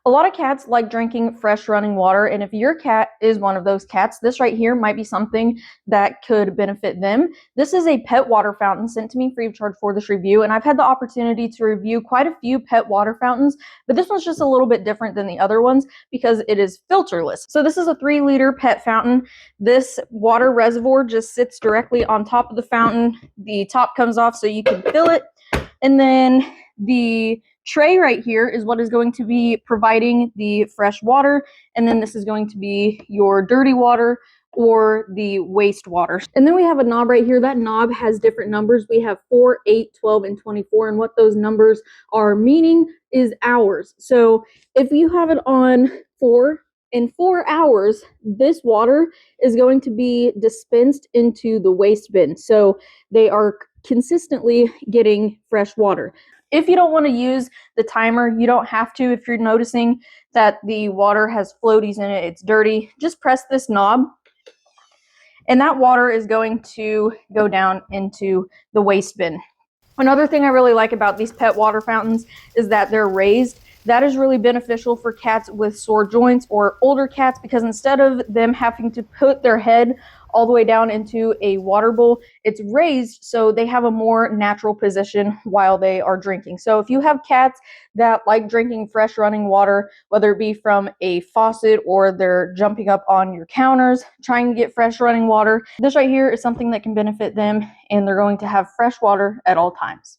A lot of cats like drinking fresh running water, and if your cat is one of those cats, this right here might be something that could benefit them. This is a pet water fountain sent to me free of charge for this review, and I've had the opportunity to review quite a few pet water fountains, but this one's just a little bit different than the other ones because it is filterless. So this is a 3-liter pet fountain. This water reservoir just sits directly on top of the fountain. The top comes off so you can fill it, and then the tray right here is what is going to be providing the fresh water, and then this is going to be your dirty water or the wastewater. And then we have a knob right here. That knob has different numbers. We have 4, 8, 12, and 24, and what those numbers are meaning is hours. So if you have it on 4, in 4 hours, this water is going to be dispensed into the waste bin. So they are consistently getting fresh water. If you don't want to use the timer, you don't have to. If you're noticing that the water has floaties in it, it's dirty, just press this knob and that water is going to go down into the waste bin. Another thing I really like about these pet water fountains is that they're raised. That is really beneficial for cats with sore joints or older cats, because instead of them having to put their head all the way down into a water bowl, it's raised so they have a more natural position while they are drinking. So if you have cats that like drinking fresh running water, whether it be from a faucet or they're jumping up on your counters trying to get fresh running water, this right here is something that can benefit them, and they're going to have fresh water at all times.